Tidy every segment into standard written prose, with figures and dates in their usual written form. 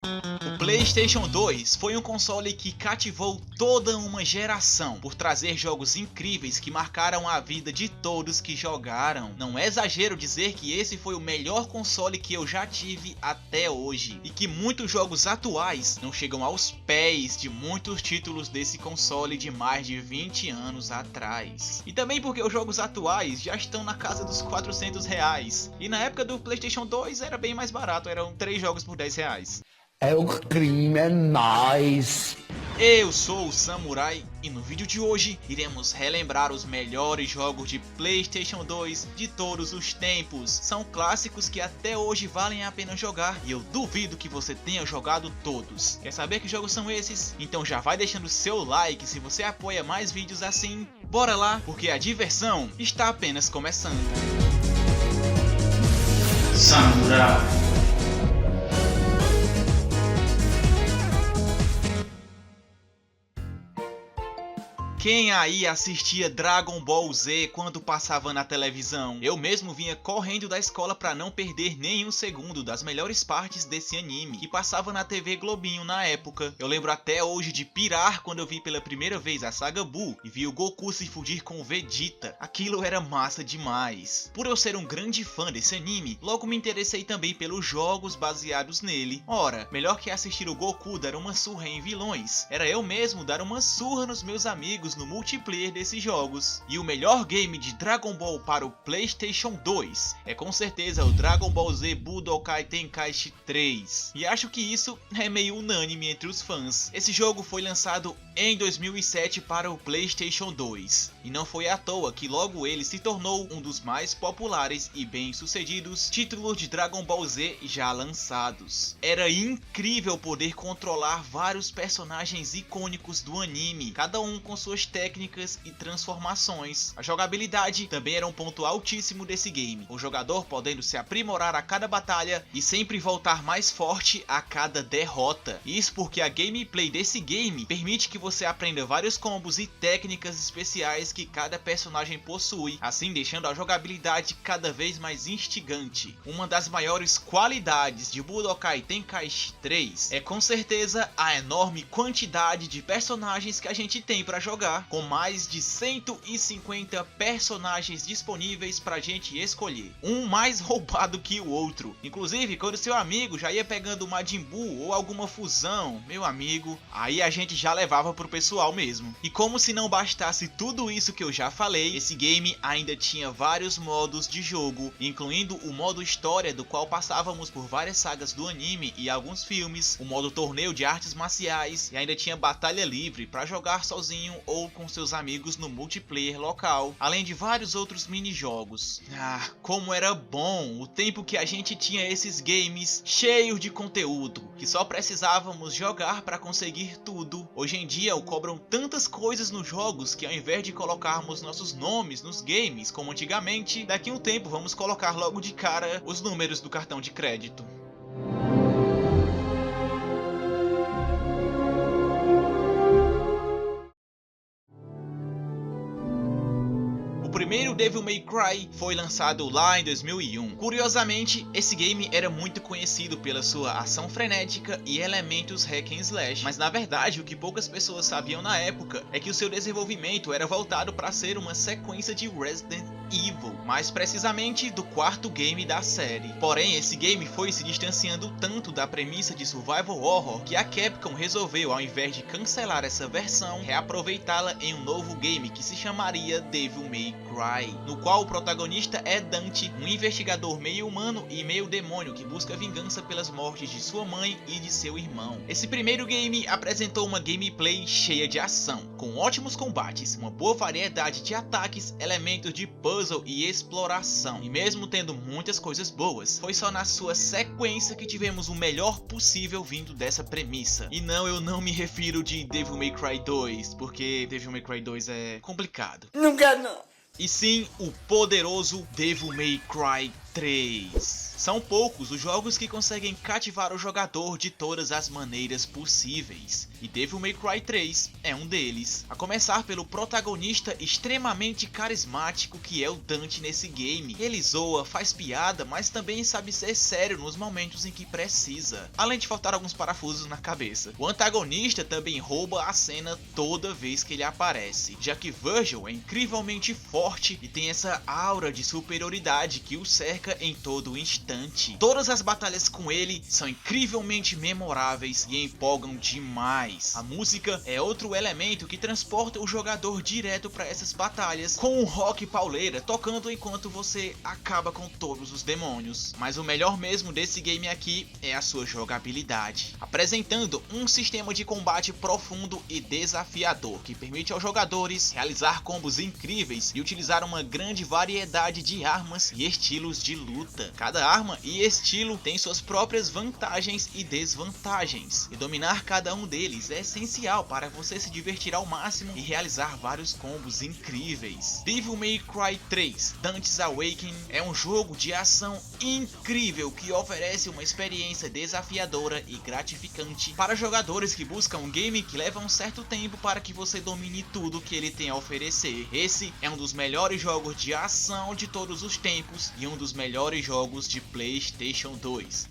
O PlayStation 2 foi um console que cativou toda uma geração por trazer jogos incríveis que marcaram a vida de todos que jogaram. Não é exagero dizer que esse foi o melhor console que eu já tive até hoje, e que muitos jogos atuais não chegam aos pés de muitos títulos desse console de mais de 20 anos atrás. E também porque os jogos atuais já estão na casa dos R$ 400, e na época do PlayStation 2 era bem mais barato, eram 3 jogos por R$ 10. É o crime, é nóis! Eu sou o Samurai e no vídeo de hoje iremos relembrar os melhores jogos de PlayStation 2 de todos os tempos. São clássicos que até hoje valem a pena jogar e eu duvido que você tenha jogado todos. Quer saber que jogos são esses? Então já vai deixando seu like se você apoia mais vídeos assim. Bora lá, porque a diversão está apenas começando. Samurai. Quem aí assistia Dragon Ball Z quando passava na televisão? Eu mesmo vinha correndo da escola para não perder nenhum segundo das melhores partes desse anime, que passava na TV Globinho na época. Eu lembro até hoje de pirar quando eu vi pela primeira vez a saga Buu e vi o Goku se fundir com o Vegeta. Aquilo era massa demais. Por eu ser um grande fã desse anime, logo me interessei também pelos jogos baseados nele. Ora, melhor que assistir o Goku dar uma surra em vilões, era eu mesmo dar uma surra nos meus amigos no multiplayer desses jogos. E o melhor game de Dragon Ball para o PlayStation 2 é com certeza o Dragon Ball Z Budokai Tenkaichi 3. E acho que isso é meio unânime entre os fãs. Esse jogo foi lançado em 2007 para o PlayStation 2. E não foi à toa que logo ele se tornou um dos mais populares e bem-sucedidos títulos de Dragon Ball Z já lançados. Era incrível poder controlar vários personagens icônicos do anime, cada um com suas técnicas e transformações. A jogabilidade também era um ponto altíssimo desse game, o jogador podendo se aprimorar a cada batalha e sempre voltar mais forte a cada derrota. Isso porque a gameplay desse game permite que você aprenda vários combos e técnicas especiais que cada personagem possui, assim deixando a jogabilidade cada vez mais instigante. Uma das maiores qualidades de Budokai Tenkaichi 3 é com certeza a enorme quantidade de personagens que a gente tem para jogar, com mais de 150 personagens disponíveis pra gente escolher, um mais roubado que o outro. Inclusive, quando seu amigo já ia pegando o Majin Buu ou alguma fusão, meu amigo, aí a gente já levava pro pessoal mesmo. E como se não bastasse tudo isso que eu já falei, esse game ainda tinha vários modos de jogo, incluindo o modo história, do qual passávamos por várias sagas do anime e alguns filmes, o modo torneio de artes marciais, e ainda tinha batalha livre para jogar sozinho ou com seus amigos no multiplayer local, além de vários outros minijogos. Ah, como era bom o tempo que a gente tinha esses games cheios de conteúdo, que só precisávamos jogar para conseguir tudo. Hoje em dia cobram tantas coisas nos jogos que ao invés de colocarmos nossos nomes nos games como antigamente, daqui a um tempo vamos colocar logo de cara os números do cartão de crédito. O primeiro Devil May Cry foi lançado lá em 2001. Curiosamente, esse game era muito conhecido pela sua ação frenética e elementos hack and slash, mas na verdade o que poucas pessoas sabiam na época é que o seu desenvolvimento era voltado para ser uma sequência de Resident Evil, mais precisamente do quarto game da série. Porém, esse game foi se distanciando tanto da premissa de survival horror que a Capcom resolveu, ao invés de cancelar essa versão, reaproveitá-la em um novo game que se chamaria Devil May Cry, no qual o protagonista é Dante, um investigador meio humano e meio demônio que busca vingança pelas mortes de sua mãe e de seu irmão. Esse primeiro game apresentou uma gameplay cheia de ação, com ótimos combates, uma boa variedade de ataques, elementos de puzzle e exploração. E mesmo tendo muitas coisas boas, foi só na sua sequência que tivemos o melhor possível vindo dessa premissa. E não, eu não me refiro de Devil May Cry 2, porque Devil May Cry 2 é complicado. Não quero não. E sim, o poderoso Devil May Cry 3. São poucos os jogos que conseguem cativar o jogador de todas as maneiras possíveis, e Devil May Cry 3 é um deles. A começar pelo protagonista extremamente carismático que é o Dante nesse game. Ele zoa, faz piada, mas também sabe ser sério nos momentos em que precisa, além de faltar alguns parafusos na cabeça. O antagonista também rouba a cena toda vez que ele aparece, já que Virgil é incrivelmente forte e tem essa aura de superioridade que o cerca em todo instante. Todas as batalhas com ele são incrivelmente memoráveis e empolgam demais. A música é outro elemento que transporta o jogador direto para essas batalhas, com um rock pauleira tocando enquanto você acaba com todos os demônios. Mas o melhor mesmo desse game aqui é a sua jogabilidade, apresentando um sistema de combate profundo e desafiador que permite aos jogadores realizar combos incríveis e utilizar uma grande variedade de armas e estilos de luta. Cada arma e estilo tem suas próprias vantagens e desvantagens, e dominar cada um deles é essencial para você se divertir ao máximo e realizar vários combos incríveis. Devil May Cry 3 Dante's Awakening é um jogo de ação incrível que oferece uma experiência desafiadora e gratificante para jogadores que buscam um game que leva um certo tempo para que você domine tudo que ele tem a oferecer. Esse é um dos melhores jogos de ação de todos os tempos e um dos melhores jogos de PlayStation 2.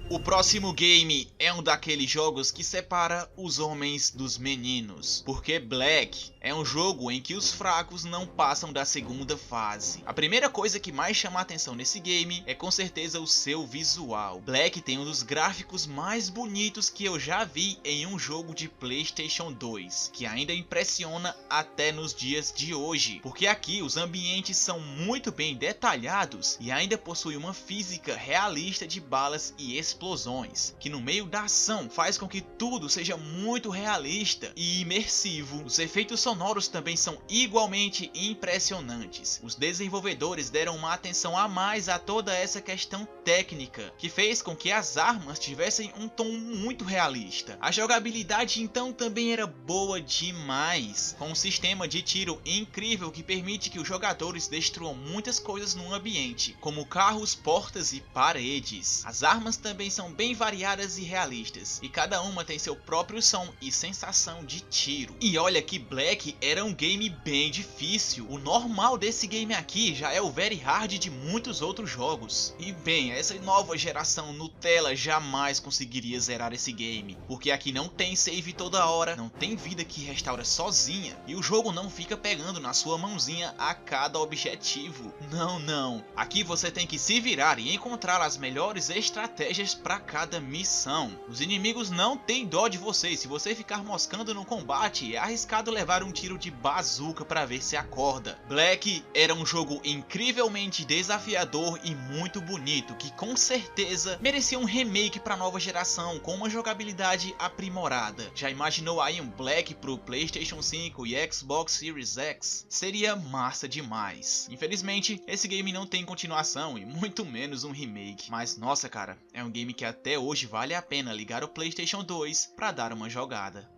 O próximo game é um daqueles jogos que separa os homens dos meninos, porque Black é um jogo em que os fracos não passam da segunda fase. A primeira coisa que mais chama a atenção nesse game é com certeza o seu visual. Black tem um dos gráficos mais bonitos que eu já vi em um jogo de PlayStation 2, que ainda impressiona até nos dias de hoje, porque aqui os ambientes são muito bem detalhados e ainda possui uma física realista de balas e explosões, que no meio da ação faz com que tudo seja muito realista e imersivo. Os efeitos sonoros também são igualmente impressionantes. Os desenvolvedores deram uma atenção a mais a toda essa questão técnica, que fez com que as armas tivessem um tom muito realista. A jogabilidade então também era boa demais, com um sistema de tiro incrível que permite que os jogadores destruam muitas coisas no ambiente, como carros, portas e paredes. As armas também são bem variadas e realistas, e cada uma tem seu próprio som e sensação de tiro. E olha que Black era um game bem difícil. O normal desse game aqui já é o very hard de muitos outros jogos. E bem, essa nova geração Nutella jamais conseguiria zerar esse game, porque aqui não tem save toda hora, não tem vida que restaura sozinha, e o jogo não fica pegando na sua mãozinha a cada objetivo. Não. Aqui você tem que se virar e encontrar as melhores estratégias para cada missão. Os inimigos não têm dó de você. Se você ficar moscando no combate, é arriscado levar um tiro de bazuca para ver se acorda. Black era um jogo incrivelmente desafiador e muito bonito, que com certeza merecia um remake para a nova geração com uma jogabilidade aprimorada. Já imaginou aí um Black pro PlayStation 5 e Xbox Series X? Seria massa demais. Infelizmente, esse game não tem continuação e muito menos um remake. Mas nossa cara, é um game que até hoje vale a pena ligar o PlayStation 2 para dar uma jogada.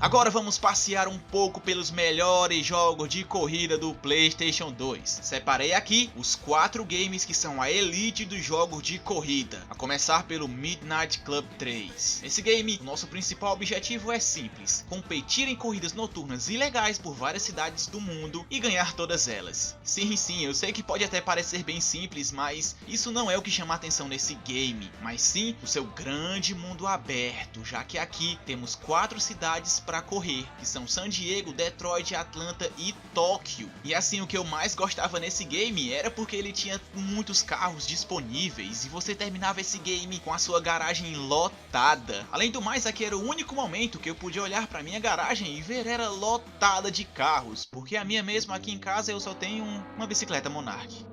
Agora vamos passear um pouco pelos melhores jogos de corrida do PlayStation 2. Separei aqui os 4 games que são a elite dos jogos de corrida, a começar pelo Midnight Club 3. Nesse game, o nosso principal objetivo é simples: competir em corridas noturnas ilegais por várias cidades do mundo e ganhar todas elas. Sim, eu sei que pode até parecer bem simples, mas isso não é o que chama a atenção nesse game, mas sim o seu grande mundo aberto, já que aqui temos 4 cidades para correr, que são San Diego, Detroit, Atlanta e Tóquio. E assim, o que eu mais gostava nesse game era porque ele tinha muitos carros disponíveis e você terminava esse game com a sua garagem lotada. Além do mais, aqui era o único momento que eu podia olhar para minha garagem e ver ela lotada de carros, porque a minha mesma aqui em casa eu só tenho uma bicicleta Monarch.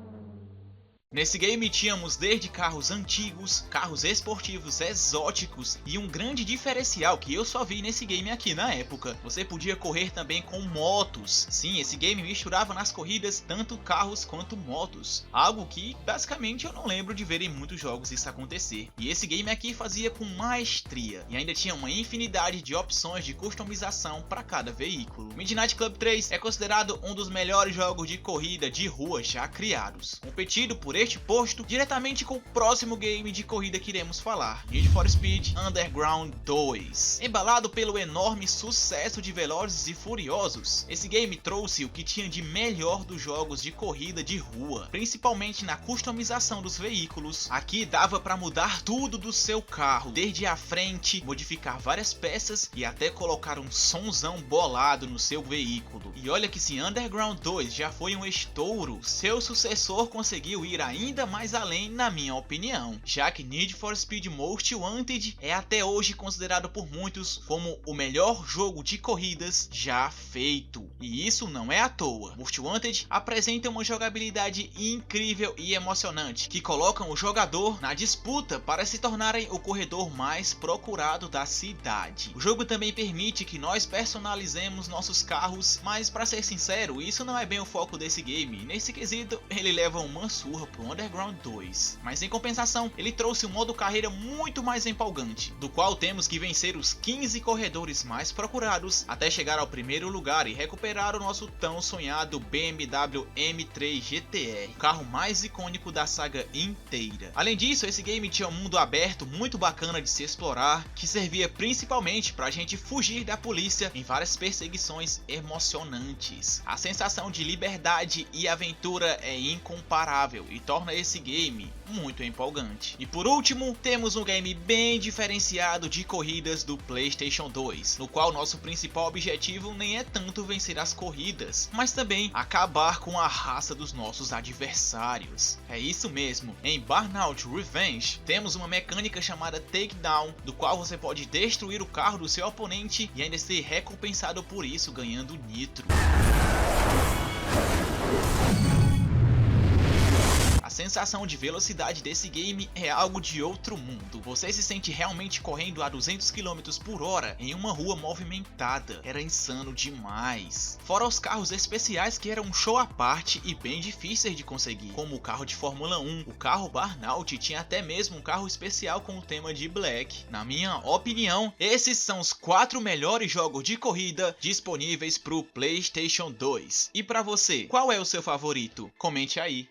Nesse game tínhamos desde carros antigos, carros esportivos exóticos e um grande diferencial que eu só vi nesse game aqui na época. Você podia correr também com motos. Sim, esse game misturava nas corridas tanto carros quanto motos. Algo que basicamente eu não lembro de ver em muitos jogos isso acontecer. E esse game aqui fazia com maestria. E ainda tinha uma infinidade de opções de customização para cada veículo. Midnight Club 3 é considerado um dos melhores jogos de corrida de rua já criados. Competido por este posto diretamente com o próximo game de corrida que iremos falar, Need for Speed Underground 2. Embalado pelo enorme sucesso de Velozes e Furiosos, esse game trouxe o que tinha de melhor dos jogos de corrida de rua, principalmente na customização dos veículos. Aqui dava para mudar tudo do seu carro, desde a frente, modificar várias peças e até colocar um sonzão bolado no seu veículo. E olha que se Underground 2 já foi um estouro, seu sucessor conseguiu ir ainda mais além na minha opinião, já que Need for Speed Most Wanted é até hoje considerado por muitos como o melhor jogo de corridas já feito. E isso não é à toa. Most Wanted apresenta uma jogabilidade incrível e emocionante, que colocam o jogador na disputa para se tornarem o corredor mais procurado da cidade. O jogo também permite que nós personalizemos nossos carros, mas para ser sincero, isso não é bem o foco desse game. Nesse quesito, ele leva uma surra pro Underground 2, mas em compensação, ele trouxe um modo carreira muito mais empolgante, do qual temos que vencer os 15 corredores mais procurados até chegar ao primeiro lugar e recuperar o nosso tão sonhado BMW M3 GTR, o carro mais icônico da saga inteira. Além disso, esse game tinha um mundo aberto muito bacana de se explorar, que servia principalmente pra gente fugir da polícia em várias perseguições emocionantes. A sensação de liberdade e aventura é incomparável e torna esse game muito empolgante. E por último, temos um game bem diferenciado de corridas do PlayStation 2, no qual nosso principal objetivo nem é tanto vencer as corridas, mas também acabar com a raça dos nossos adversários. É isso mesmo, em Burnout Revenge temos uma mecânica chamada Takedown, do qual você pode destruir o carro do seu oponente e ainda ser recompensado por isso ganhando nitro. A sensação de velocidade desse game é algo de outro mundo. Você se sente realmente correndo a 200 km por hora em uma rua movimentada. Era insano demais. Fora os carros especiais que eram um show à parte e bem difíceis de conseguir, como o carro de Fórmula 1, o carro Burnout tinha até mesmo um carro especial com o tema de Black. Na minha opinião, esses são os 4 melhores jogos de corrida disponíveis para o PlayStation 2. E para você, qual é o seu favorito? Comente aí.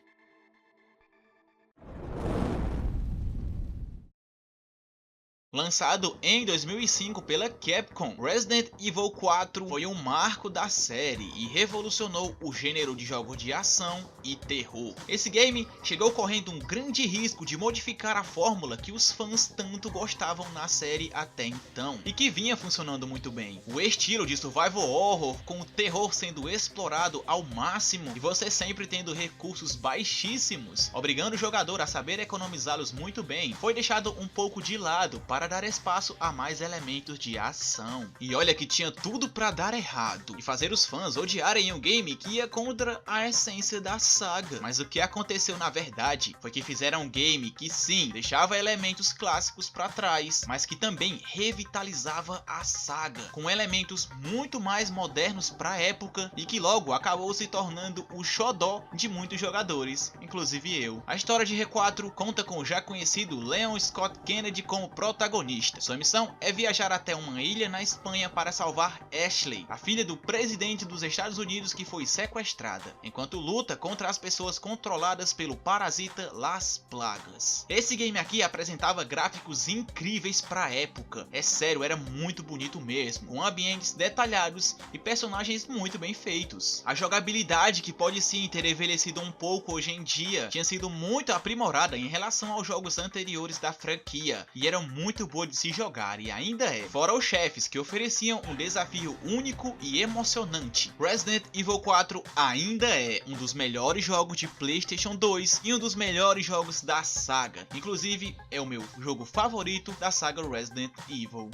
Lançado em 2005 pela Capcom, Resident Evil 4 foi um marco da série e revolucionou o gênero de jogos de ação e terror. Esse game chegou correndo um grande risco de modificar a fórmula que os fãs tanto gostavam na série até então, e que vinha funcionando muito bem. O estilo de survival horror, com o terror sendo explorado ao máximo e você sempre tendo recursos baixíssimos, obrigando o jogador a saber economizá-los muito bem, foi deixado um pouco de lado para dar espaço a mais elementos de ação. E olha que tinha tudo para dar errado e fazer os fãs odiarem um game que ia contra a essência da saga. Mas o que aconteceu na verdade foi que fizeram um game que sim, deixava elementos clássicos para trás, mas que também revitalizava a saga, com elementos muito mais modernos para a época e que logo acabou se tornando o xodó de muitos jogadores, inclusive eu. A história de R4 conta com o já conhecido Leon Scott Kennedy como protagonista. Sua missão é viajar até uma ilha na Espanha para salvar Ashley, a filha do presidente dos Estados Unidos que foi sequestrada, enquanto luta contra as pessoas controladas pelo parasita Las Plagas. Esse game aqui apresentava gráficos incríveis para a época, é sério, era muito bonito mesmo, com ambientes detalhados e personagens muito bem feitos. A jogabilidade, que pode sim ter envelhecido um pouco hoje em dia, tinha sido muito aprimorada em relação aos jogos anteriores da franquia e eram muito boa de se jogar e ainda é, fora os chefes que ofereciam um desafio único e emocionante. Resident Evil 4 ainda é um dos melhores jogos de PlayStation 2 e um dos melhores jogos da saga, inclusive é o meu jogo favorito da saga Resident Evil.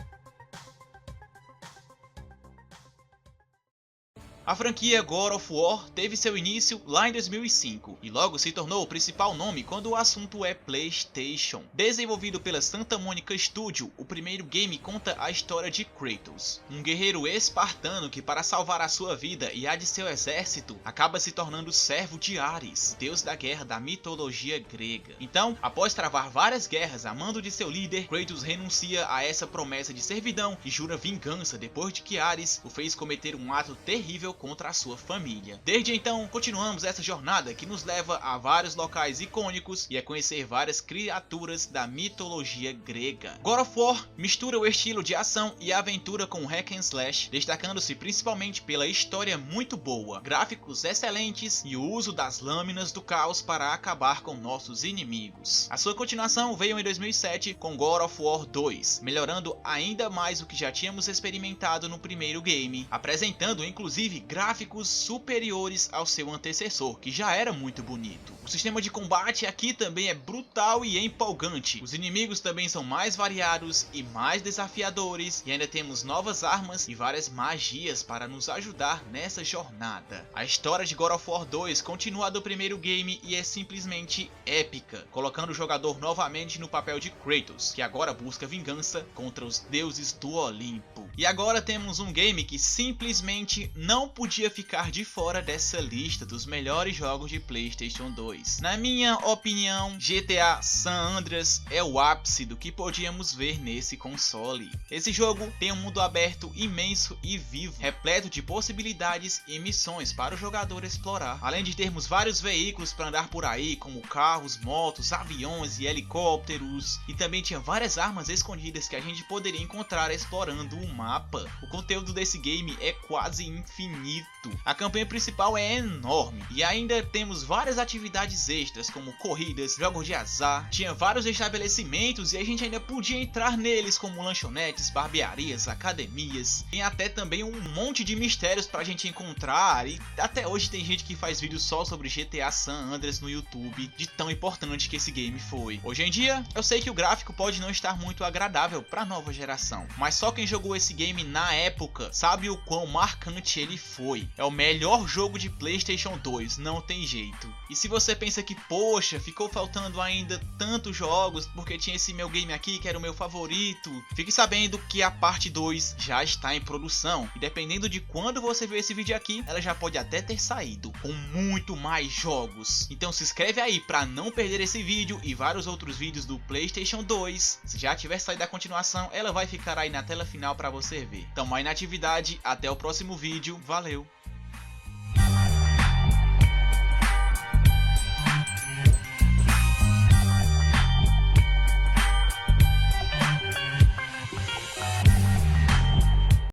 A franquia God of War teve seu início lá em 2005 e logo se tornou o principal nome quando o assunto é PlayStation. Desenvolvido pela Santa Monica Studio, o primeiro game conta a história de Kratos, um guerreiro espartano que, para salvar a sua vida e a de seu exército, acaba se tornando servo de Ares, deus da guerra da mitologia grega. Então, após travar várias guerras a mando de seu líder, Kratos renuncia a essa promessa de servidão e jura vingança depois de que Ares o fez cometer um ato terrível contra a sua família. Desde então, continuamos essa jornada que nos leva a vários locais icônicos e a conhecer várias criaturas da mitologia grega. God of War mistura o estilo de ação e aventura com hack and slash, destacando-se principalmente pela história muito boa, gráficos excelentes e o uso das lâminas do caos para acabar com nossos inimigos. A sua continuação veio em 2007 com God of War 2, melhorando ainda mais o que já tínhamos experimentado no primeiro game, apresentando inclusive gráficos superiores ao seu antecessor, que já era muito bonito. O sistema de combate aqui também é brutal e empolgante. Os inimigos também são mais variados e mais desafiadores, e ainda temos novas armas e várias magias para nos ajudar nessa jornada. A história de God of War 2 continua a do primeiro game e é simplesmente épica, colocando o jogador novamente no papel de Kratos, que agora busca vingança contra os deuses do Olimpo. E agora temos um game que simplesmente não podia ficar de fora dessa lista dos melhores jogos de PlayStation 2. Na minha opinião, GTA San Andreas é o ápice do que podíamos ver nesse console. Esse jogo tem um mundo aberto imenso e vivo, repleto de possibilidades e missões para o jogador explorar, além de termos vários veículos para andar por aí, como carros, motos, aviões e helicópteros, e também tinha várias armas escondidas que a gente poderia encontrar explorando o mapa. O conteúdo desse game é quase infinito. A campanha principal é enorme e ainda temos várias atividades extras como corridas, jogos de azar, tinha vários estabelecimentos e a gente ainda podia entrar neles como lanchonetes, barbearias, academias. Tem até também um monte de mistérios pra gente encontrar e até hoje tem gente que faz vídeos só sobre GTA San Andreas no YouTube, de tão importante que esse game foi. Hoje em dia, eu sei que o gráfico pode não estar muito agradável pra nova geração, mas só quem jogou esse game na época sabe o quão marcante ele foi. É o melhor jogo de PlayStation 2, não tem jeito. E se você pensa que, poxa, ficou faltando ainda tantos jogos porque tinha esse meu game aqui que era o meu favorito, fique sabendo que a parte 2 já está em produção e dependendo de quando você ver esse vídeo aqui, ela já pode até ter saído com muito mais jogos. Então se inscreve aí para não perder esse vídeo e vários outros vídeos do PlayStation 2. Se já tiver saído a continuação, ela vai ficar aí na tela final para você ver. Tamo aí na atividade, até o próximo vídeo, valeu!